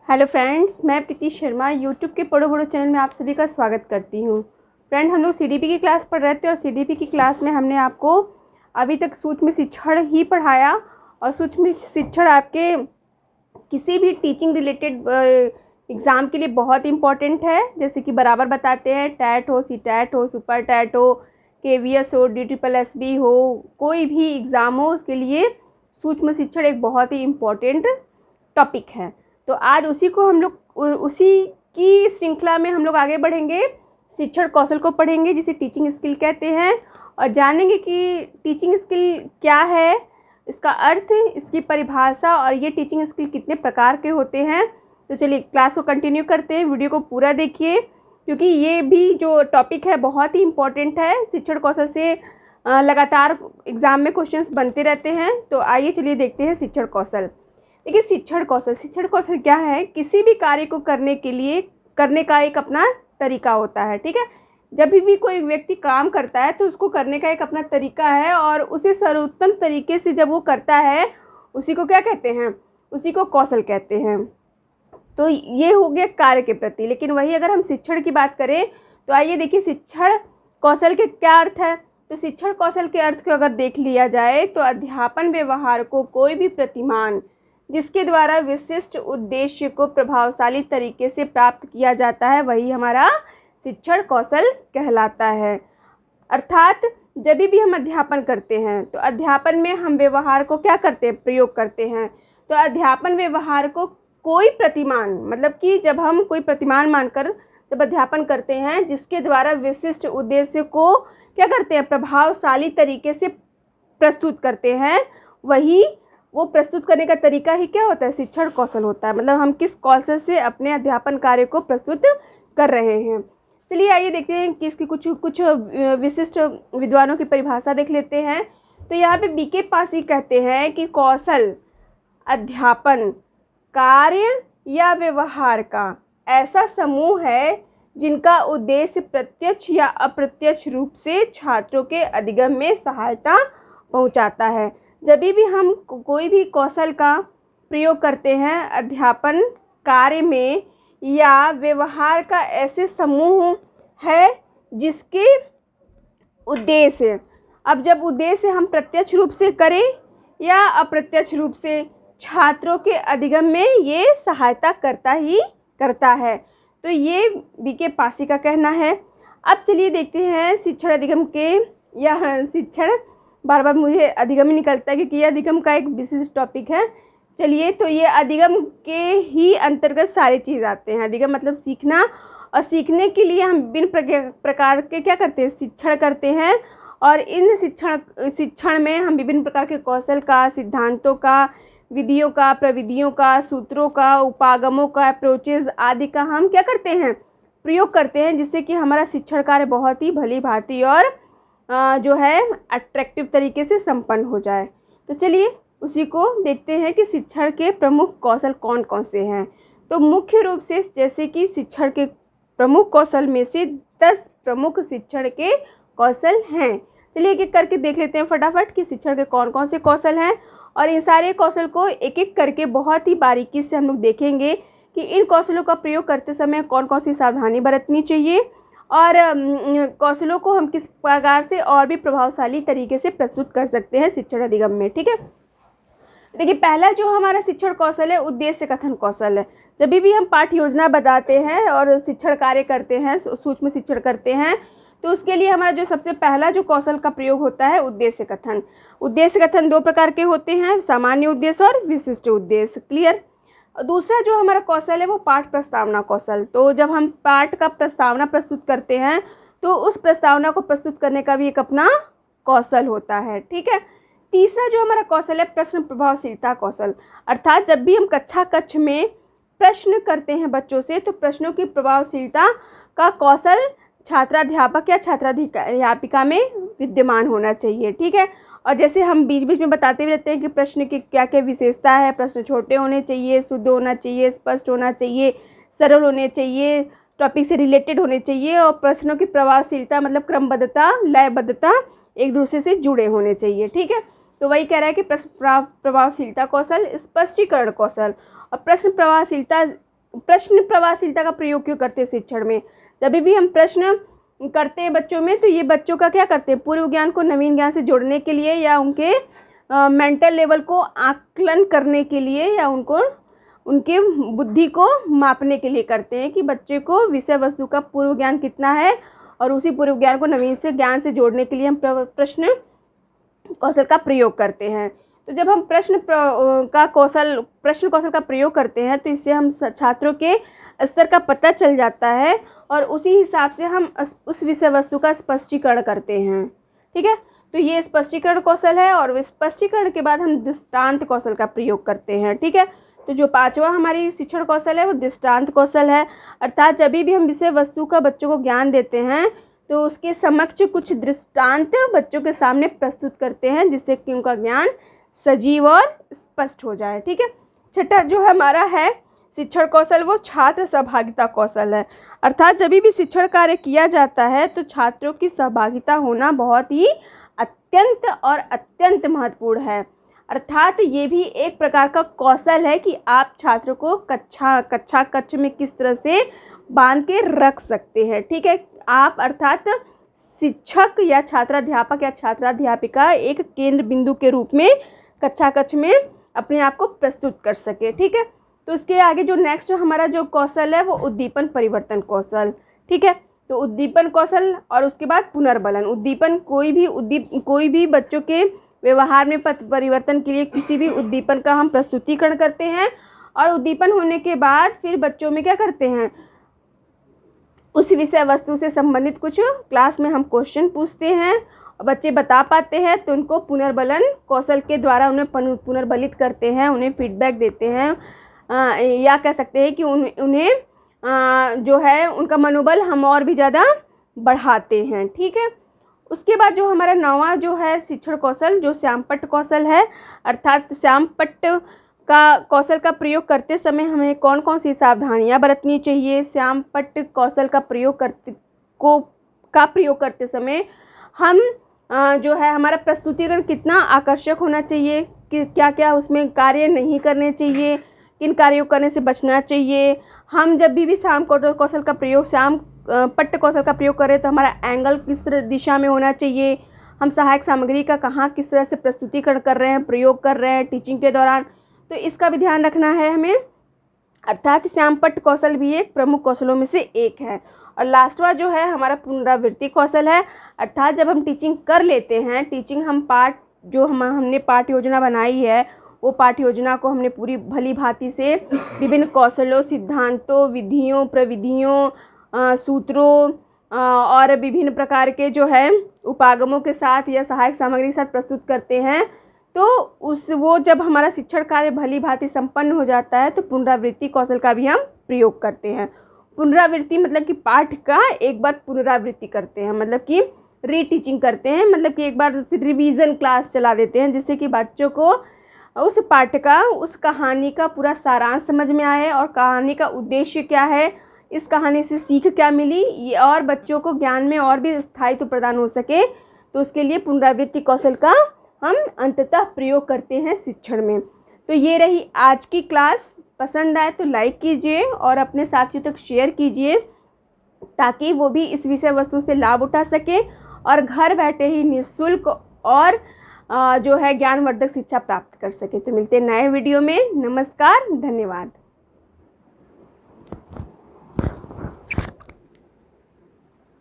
Hello friends, मैं प्रीति Sharma YouTube के पढ़ो बड़ो चैनल में आप सभी का स्वागत करती हूँ। फ्रेंड, हम लोग सीडीपी की क्लास पढ़ रहे थे और सीडीपी की क्लास में हमने आपको अभी तक सूक्ष्म शिक्षण ही पढ़ाया। और सूक्ष्म शिक्षण आपके किसी भी टीचिंग रिलेटेड एग्ज़ाम के लिए बहुत इंपॉर्टेंट है। जैसे कि बराबर बताते हैं, टैट हो, सी टैट हो, सुपर टैट हो, केवीएस हो, DSSB हो, कोई भी एग्ज़ाम हो, उसके लिए सूक्ष्म शिक्षण एक बहुत ही इम्पॉर्टेंट टॉपिक है। तो आज उसी की श्रृंखला में हम लोग आगे बढ़ेंगे, शिक्षण कौशल को पढ़ेंगे जिसे टीचिंग स्किल कहते हैं, और जानेंगे कि टीचिंग स्किल क्या है, इसका अर्थ, इसकी परिभाषा और ये टीचिंग स्किल कितने प्रकार के होते हैं। तो चलिए क्लास को कंटिन्यू करते हैं, वीडियो को पूरा देखिए क्योंकि ये भी जो टॉपिक है बहुत ही इम्पॉर्टेंट है। शिक्षण कौशल से लगातार एग्ज़ाम में क्वेश्चंस बनते रहते हैं। तो आइए चलिए देखते हैं शिक्षण कौशल। देखिए, शिक्षण कौशल क्या है? किसी भी कार्य को करने का एक अपना तरीका होता है। ठीक है, जब भी कोई व्यक्ति काम करता है तो उसको करने का एक अपना तरीका है, और उसे सर्वोत्तम तरीके से जब वो करता है उसी को क्या कहते हैं? उसी को कौशल कहते हैं। तो ये हो गया कार्य के प्रति। लेकिन वही अगर हम शिक्षण की बात करें तो आइए देखिए शिक्षण कौशल के क्या अर्थ है। तो शिक्षण कौशल के अर्थ को अगर देख लिया जाए तो अध्यापन व्यवहार को कोई भी प्रतिमान जिसके द्वारा विशिष्ट उद्देश्य को प्रभावशाली तरीके से प्राप्त किया जाता है, वही हमारा शिक्षण कौशल कहलाता है। अर्थात जब भी हम अध्यापन करते हैं तो अध्यापन में हम व्यवहार को क्या करते हैं? प्रयोग करते हैं। तो अध्यापन व्यवहार को कोई प्रतिमान, मतलब कि जब हम कोई प्रतिमान मानकर जब अध्यापन करते हैं जिसके द्वारा विशिष्ट उद्देश्य को क्या करते हैं? प्रभावशाली तरीके से प्रस्तुत करते हैं, वही वो प्रस्तुत करने का तरीका ही क्या होता है? शिक्षण कौशल होता है। मतलब हम किस कौशल से अपने अध्यापन कार्य को प्रस्तुत कर रहे हैं। चलिए आइए देखते हैं कि इसकी कुछ विशिष्ट विद्वानों की परिभाषा देख लेते हैं। तो यहाँ पे बीके पासी कहते हैं कि कौशल अध्यापन कार्य या व्यवहार का ऐसा समूह है जिनका उद्देश्य प्रत्यक्ष या अप्रत्यक्ष रूप से छात्रों के अधिगम में सहायता पहुँचाता है। जब भी हम कोई भी कौशल का प्रयोग करते हैं अध्यापन कार्य में या व्यवहार का ऐसे समूह है जिसके उद्देश्य, अब जब उद्देश्य हम प्रत्यक्ष रूप से करें या अप्रत्यक्ष रूप से छात्रों के अधिगम में ये सहायता करता है। तो ये बीके पासी का कहना है। अब चलिए देखते हैं शिक्षण अधिगम के, या शिक्षण, बार बार मुझे अधिगम ही निकलता है क्योंकि ये अधिगम का एक विशिष्ट टॉपिक है। चलिए, तो ये अधिगम के ही अंतर्गत सारी चीज़ आते हैं। अधिगम मतलब सीखना, और सीखने के लिए हम विभिन्न प्रकार के क्या करते हैं? शिक्षण करते हैं। और इन शिक्षण में हम विभिन्न प्रकार के कौशल का, सिद्धांतों का, विधियों का, प्रविधियों का, सूत्रों का, उपागमों का, अप्रोचेज आदि का हम क्या करते हैं? प्रयोग करते हैं, जिससे कि हमारा शिक्षण कार्य बहुत ही भली भांति और जो है अट्रैक्टिव तरीके से संपन्न हो जाए। तो चलिए उसी को देखते हैं कि शिक्षण के प्रमुख कौशल कौन कौन से हैं। तो मुख्य रूप से जैसे कि शिक्षण के प्रमुख कौशल में से 10 प्रमुख शिक्षण के कौशल हैं। चलिए एक एक करके देख लेते हैं फटाफट कि शिक्षण के कौन कौन से कौशल हैं, और इन सारे कौशल को एक एक करके बहुत ही बारीकी से हम लोग देखेंगे कि इन कौशलों का प्रयोग करते समय कौन कौन सी सावधानी बरतनी चाहिए, और कौशलों को हम किस प्रकार से और भी प्रभावशाली तरीके से प्रस्तुत कर सकते हैं शिक्षण अधिगम में। ठीक है, देखिए पहला जो हमारा शिक्षण कौशल है उद्देश्य कथन कौशल है। जब भी हम पाठ्य योजना बताते हैं और शिक्षण कार्य करते हैं, सूक्ष्म शिक्षण करते हैं, तो उसके लिए हमारा जो सबसे पहला जो कौशल का प्रयोग होता है उद्देश्य कथन। उद्देश्य कथन 2 प्रकार के होते हैं, सामान्य उद्देश्य और विशिष्ट उद्देश्य। क्लियर। दूसरा जो हमारा कौशल है वो पाठ प्रस्तावना कौशल। तो जब हम पाठ का प्रस्तावना प्रस्तुत करते हैं तो उस प्रस्तावना को प्रस्तुत करने का भी एक अपना कौशल होता है। ठीक है। तीसरा जो हमारा कौशल है प्रश्न प्रभावशीलता कौशल। अर्थात जब भी हम कक्ष में प्रश्न करते हैं बच्चों से तो प्रश्नों की प्रभावशीलता का कौशल छात्राध्यापक या छात्राध्यापिका में विद्यमान होना चाहिए। ठीक है। और जैसे हम बीच बीच में बताते भी रहते हैं कि प्रश्न की क्या क्या विशेषता है। प्रश्न छोटे होने चाहिए, शुद्ध होना चाहिए, स्पष्ट होना चाहिए, सरल होने चाहिए, टॉपिक से रिलेटेड होने चाहिए, और प्रश्नों की प्रभावशीलता मतलब क्रमबद्धता, लयबद्धता एक दूसरे से जुड़े होने चाहिए। ठीक है। तो वही कह रहा है कि प्रश्न प्रभावशीलता कौशल, स्पष्टीकरण कौशल। और प्रश्न प्रभावशीलता प्रश्न प्रवाहशीलता का प्रयोग क्यों करते हैं शिक्षण में? जब भी हम प्रश्न करते हैं बच्चों में, तो ये बच्चों का क्या करते हैं, पूर्व ज्ञान को नवीन ज्ञान से जोड़ने के लिए, या उनके मेंटल लेवल को आकलन करने के लिए, या उनको उनके बुद्धि को मापने के लिए करते हैं कि बच्चे को विषय वस्तु का पूर्व ज्ञान कितना है, और उसी पूर्व ज्ञान को नवीन से ज्ञान से जोड़ने के लिए हम प्रश्न कौशल का प्रयोग करते हैं। तो जब हम प्रश्न कौशल का प्रयोग करते हैं, तो इससे हम छात्रों के स्तर का पता चल जाता है, और उसी हिसाब से हम उस विषय वस्तु का स्पष्टीकरण करते हैं। ठीक है, तो ये स्पष्टीकरण कौशल है, और स्पष्टीकरण के बाद हम दृष्टांत कौशल का प्रयोग करते हैं। ठीक है, तो जो पांचवा हमारी शिक्षण कौशल है वो दृष्टांत कौशल है। अर्थात जब भी हम विषय वस्तु का बच्चों को ज्ञान देते हैं, तो उसके समक्ष कुछ दृष्टांत बच्चों के सामने प्रस्तुत करते हैं, जिससे कि उनका ज्ञान सजीव और स्पष्ट हो जाए। ठीक है, छठा जो हमारा है शिक्षण कौशल, वो छात्र सहभागिता कौशल है। अर्थात जब भी शिक्षण कार्य किया जाता है, तो छात्रों की सहभागिता होना बहुत ही अत्यंत महत्वपूर्ण है। अर्थात ये भी एक प्रकार का कौशल है कि आप छात्रों को कक्ष में किस तरह से बांध के रख सकते हैं। ठीक है, आप अर्थात शिक्षक या छात्राध्यापक या छात्राध्यापिका एक केंद्र बिंदु के रूप में कक्ष में अपने आप को प्रस्तुत कर सके। ठीक है, तो उसके आगे जो नेक्स्ट हमारा जो कौशल है वो उद्दीपन परिवर्तन कौशल। ठीक है, तो उद्दीपन कौशल और उसके बाद पुनर्बलन। उद्दीपन कोई भी बच्चों के व्यवहार में परिवर्तन के लिए किसी भी उद्दीपन का हम प्रस्तुतिकरण करते हैं, और उद्दीपन होने के बाद फिर बच्चों में क्या करते हैं, उस विषय वस्तु से संबंधित कुछ क्लास में हम क्वेश्चन पूछते हैं, और बच्चे बता पाते हैं तो उनको पुनर्बलन कौशल के द्वारा उन्हें पुनर्बलित करते हैं, उन्हें फीडबैक देते हैं, या कह सकते हैं कि उन्हें जो है उनका मनोबल हम और भी ज़्यादा बढ़ाते हैं। ठीक है, उसके बाद जो हमारा नौवां जो है शिक्षण कौशल, जो श्यामपट्ट कौशल है। अर्थात श्यामपट्ट का कौशल का प्रयोग करते समय हमें कौन कौन सी सावधानियां बरतनी चाहिए। श्यामपट्ट कौशल का प्रयोग करते समय हम जो है हमारा प्रस्तुतिकरण कितना आकर्षक होना चाहिए, कि क्या क्या उसमें कार्य नहीं करने चाहिए, किन कार्यों करने से बचना चाहिए। हम जब भी श्यामपट्ट कौशल का प्रयोग करें तो हमारा एंगल किस दिशा में होना चाहिए, हम सहायक सामग्री का कहाँ किस तरह से प्रस्तुतिकरण कर रहे हैं, प्रयोग कर रहे हैं टीचिंग के दौरान, तो इसका भी ध्यान रखना है हमें। अर्थात श्यामपट्ट कौशल भी एक प्रमुख कौशलों में से एक है। और लास्टवा जो है हमारा पुनरावृत्ति कौशल है। अर्थात जब हम टीचिंग कर लेते हैं, हमने पाठ योजना बनाई है, वो पाठ योजना को हमने पूरी भली भांति से विभिन्न कौशलों, सिद्धांतों, विधियों, प्रविधियों, सूत्रों और विभिन्न प्रकार के जो है उपागमों के साथ या सहायक सामग्री के साथ प्रस्तुत करते हैं, तो वो जब हमारा शिक्षण कार्य भली भांति संपन्न हो जाता है, तो पुनरावृत्ति कौशल का भी हम प्रयोग करते हैं। पुनरावृत्ति मतलब कि पाठ का एक बार पुनरावृत्ति करते हैं, मतलब कि रीटीचिंग करते हैं, मतलब कि एक बार रिवीजन क्लास चला देते हैं, जिससे कि बच्चों को उस पाठ का, उस कहानी का पूरा सारांश समझ में आए, और कहानी का उद्देश्य क्या है, इस कहानी से सीख क्या मिली, ये और बच्चों को ज्ञान में और भी स्थायित्व प्रदान हो सके। तो उसके लिए पुनरावृत्ति कौशल का हम अंततः प्रयोग करते हैं शिक्षण में। तो ये रही आज की क्लास। पसंद आए तो लाइक कीजिए और अपने साथियों तक शेयर कीजिए, ताकि वो भी इस विषय वस्तु से लाभ उठा सके और घर बैठे ही निःशुल्क और जो है ज्ञानवर्धक शिक्षा प्राप्त कर सके। तो मिलते हैं नए वीडियो में। नमस्कार, धन्यवाद।